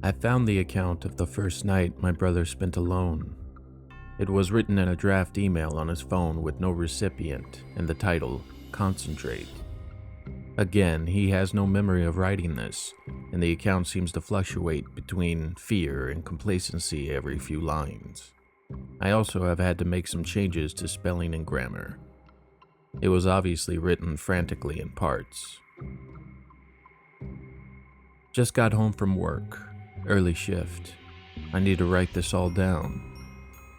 I found the account of the first night my brother spent alone. It was written in a draft email on his phone with no recipient and the title, Concentrate. Again, he has no memory of writing this, and the account seems to fluctuate between fear and complacency every few lines. I also have had to make some changes to spelling and grammar. It was obviously written frantically in parts. Just got home from work, early shift. I need to write this all down.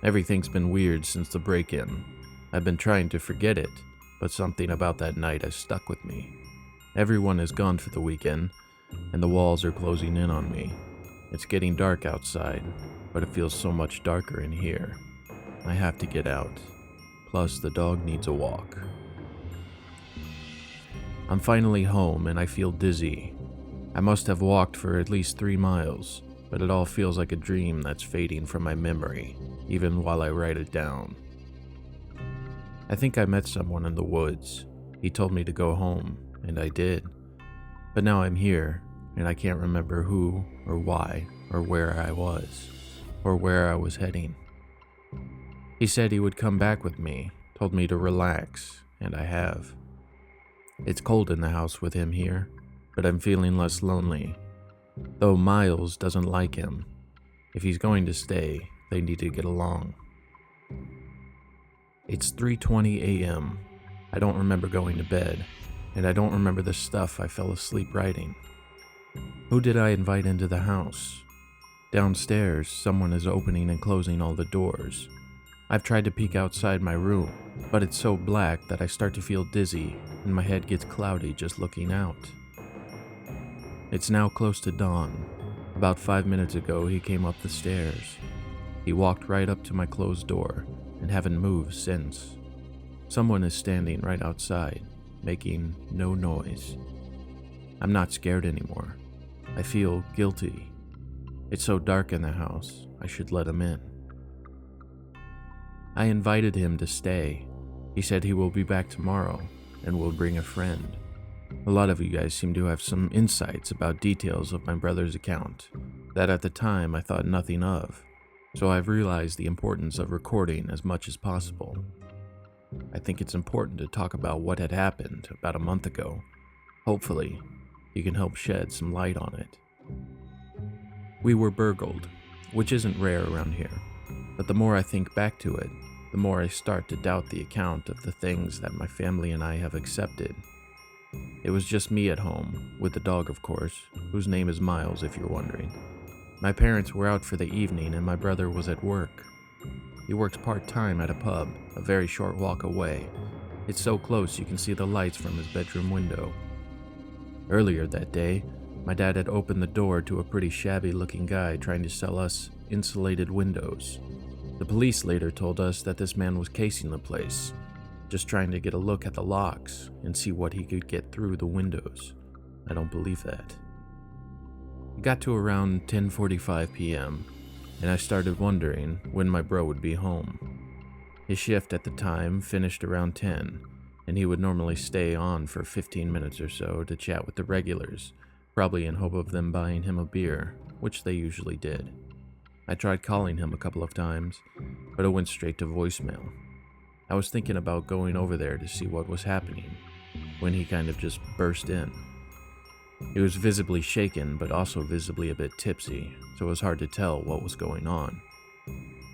Everything's been weird since the break-in. I've been trying to forget it, but something about that night has stuck with me. Everyone is gone for the weekend, and the walls are closing in on me. It's getting dark outside, but it feels so much darker in here. I have to get out. Plus, the dog needs a walk. I'm finally home and I feel dizzy. I must have walked for at least 3 miles, but it all feels like a dream that's fading from my memory, even while I write it down. I think I met someone in the woods. He told me to go home, and I did. But now I'm here, and I can't remember who or why or where I was, or where I was heading. He said he would come back with me, told me to relax, and I have. It's cold in the house with him here, but I'm feeling less lonely. Though Miles doesn't like him. If he's going to stay, they need to get along. It's 3:20 a.m. I don't remember going to bed, and I don't remember the stuff I fell asleep writing. Who did I invite into the house? Downstairs, someone is opening and closing all the doors. I've tried to peek outside my room, but it's so black that I start to feel dizzy, and my head gets cloudy just looking out. It's now close to dawn. About 5 minutes ago, he came up the stairs. He walked right up to my closed door and haven't moved since. Someone is standing right outside, making no noise. I'm not scared anymore. I feel guilty. It's so dark in the house, I should let him in. I invited him to stay. He said he will be back tomorrow and will bring a friend. A lot of you guys seem to have some insights about details of my brother's account that at the time I thought nothing of, so I've realized the importance of recording as much as possible. I think it's important to talk about what had happened about a month ago. Hopefully, you can help shed some light on it. We were burgled, which isn't rare around here, but the more I think back to it, the more I start to doubt the account of the things that my family and I have accepted. It was just me at home, with the dog of course, whose name is Miles if you're wondering. My parents were out for the evening and my brother was at work. He works part-time at a pub, a very short walk away. It's so close you can see the lights from his bedroom window. Earlier that day, my dad had opened the door to a pretty shabby-looking guy trying to sell us insulated windows. The police later told us that this man was casing the place, just trying to get a look at the locks and see what he could get through the windows. I don't believe that. It got to around 10:45 p.m., and I started wondering when my bro would be home. His shift at the time finished around 10, and he would normally stay on for 15 minutes or so to chat with the regulars, probably in hope of them buying him a beer, which they usually did. I tried calling him a couple of times, but it went straight to voicemail. I was thinking about going over there to see what was happening, when he kind of just burst in. He was visibly shaken, but also visibly a bit tipsy, so it was hard to tell what was going on.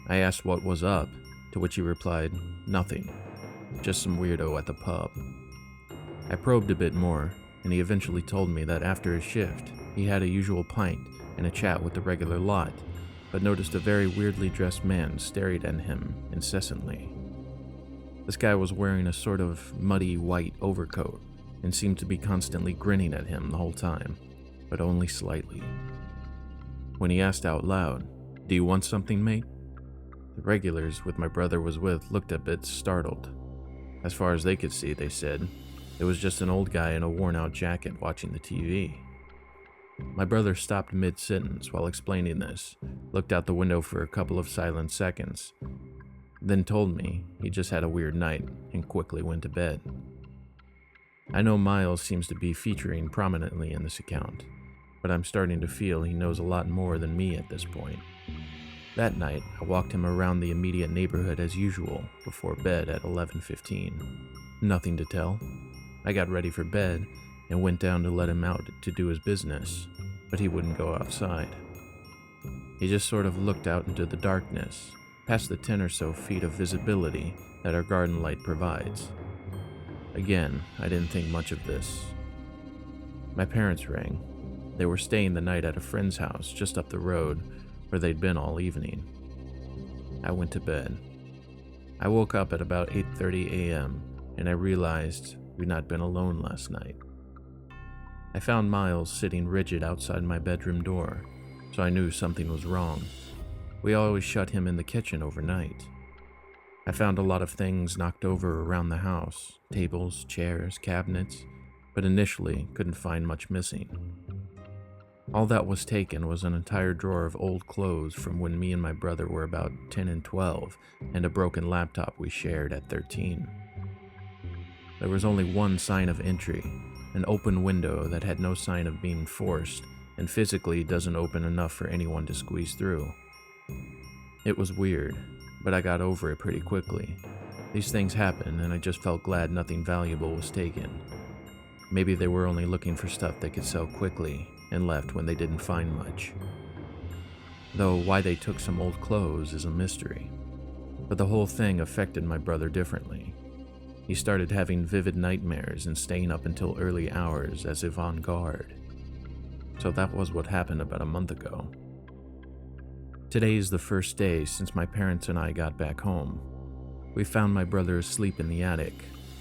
I asked what was up, to which he replied, "Nothing, just some weirdo at the pub." I probed a bit more, and he eventually told me that after his shift, he had a usual pint and a chat with the regular lot, but noticed a very weirdly dressed man staring at him incessantly. This guy was wearing a sort of muddy white overcoat and seemed to be constantly grinning at him the whole time, but only slightly. When he asked out loud, "Do you want something, mate?" The regulars with my brother was with looked a bit startled. As far as they could see, they said, it was just an old guy in a worn-out jacket watching the TV. My brother stopped mid-sentence while explaining this, looked out the window for a couple of silent seconds, then told me he just had a weird night and quickly went to bed. I know Miles seems to be featuring prominently in this account. but I'm starting to feel he knows a lot more than me at this point. That night, I walked him around the immediate neighborhood as usual before bed at 11:15. Nothing to tell. I got ready for bed and went down to let him out to do his business, but he wouldn't go outside. He just sort of looked out into the darkness, past the 10 or so feet of visibility that our garden light provides. Again, I didn't think much of this. My parents rang. They were staying the night at a friend's house just up the road where they'd been all evening. I went to bed. I woke up at about 8:30 a.m. and I realized we'd not been alone last night. I found Miles sitting rigid outside my bedroom door, so I knew something was wrong. We always shut him in the kitchen overnight. I found a lot of things knocked over around the house, tables, chairs, cabinets, but initially couldn't find much missing. All that was taken was an entire drawer of old clothes from when me and my brother were about 10 and 12, and a broken laptop we shared at 13. There was only one sign of entry, an open window that had no sign of being forced and physically doesn't open enough for anyone to squeeze through. It was weird, but I got over it pretty quickly. These things happen, and I just felt glad nothing valuable was taken. Maybe they were only looking for stuff they could sell quickly and left when they didn't find much. Though why they took some old clothes is a mystery. But the whole thing affected my brother differently. He started having vivid nightmares and staying up until early hours as if on guard. So that was what happened about a month ago. Today is the first day since my parents and I got back home. We found my brother asleep in the attic.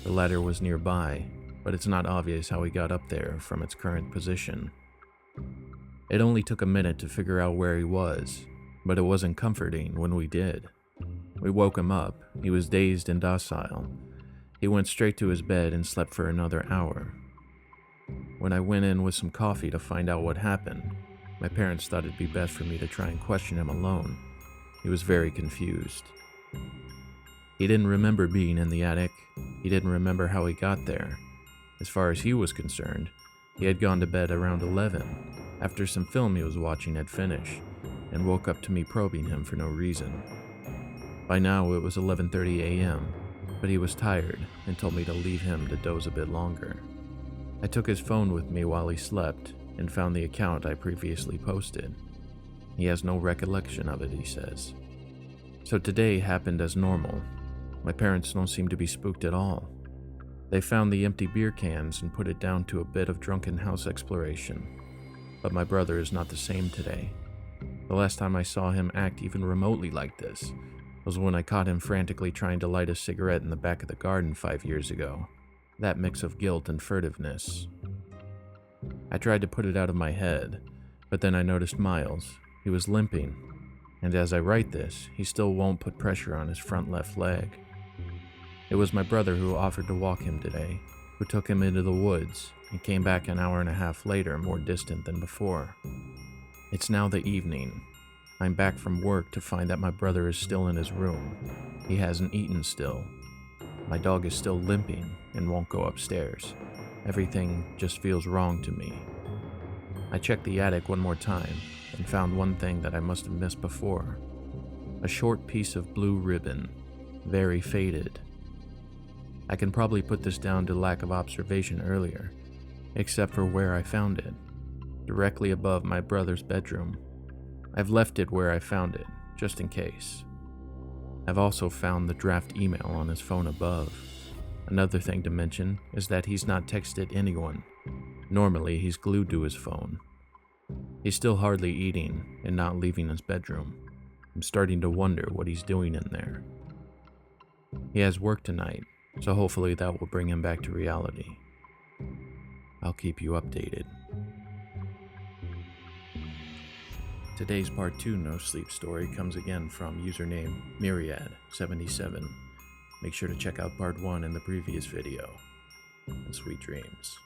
The ladder was nearby, but it's not obvious how he got up there from its current position. It only took a minute to figure out where he was, but it wasn't comforting when we did. We woke him up. He was dazed and docile. He went straight to his bed and slept for another hour. When I went in with some coffee to find out what happened, my parents thought it'd be best for me to try and question him alone. He was very confused. He didn't remember being in the attic. He didn't remember how he got there. As far as he was concerned, he had gone to bed around 11, after some film he was watching had finished, and woke up to me probing him for no reason. By now it was 11:30 a.m., but he was tired and told me to leave him to doze a bit longer. I took his phone with me while he slept and found the account I previously posted. He has no recollection of it, he says. So today happened as normal. My parents don't seem to be spooked at all. They found the empty beer cans and put it down to a bit of drunken house exploration. But my brother is not the same today. The last time I saw him act even remotely like this was when I caught him frantically trying to light a cigarette in the back of the garden 5 years ago. That mix of guilt and furtiveness. I tried to put it out of my head, but then I noticed Miles. He was limping, and as I write this, he still won't put pressure on his front left leg. It was my brother who offered to walk him today, who took him into the woods and came back an hour and a half later, more distant than before. It's now the evening. I'm back from work to find that my brother is still in his room. He hasn't eaten still. My dog is still limping and won't go upstairs. Everything just feels wrong to me. I checked the attic one more time and found one thing that I must have missed before. A short piece of blue ribbon, very faded. I can probably put this down to lack of observation earlier, except for where I found it, directly above my brother's bedroom. I've left it where I found it, just in case. I've also found the draft email on his phone above. Another thing to mention is that he's not texted anyone. Normally, he's glued to his phone. He's still hardly eating and not leaving his bedroom. I'm starting to wonder what he's doing in there. He has work tonight, so hopefully that will bring him back to reality. I'll keep you updated. Today's Part 2 No Sleep story comes again from username Myriad77. Make sure to check out Part 1 in the previous video. And sweet dreams.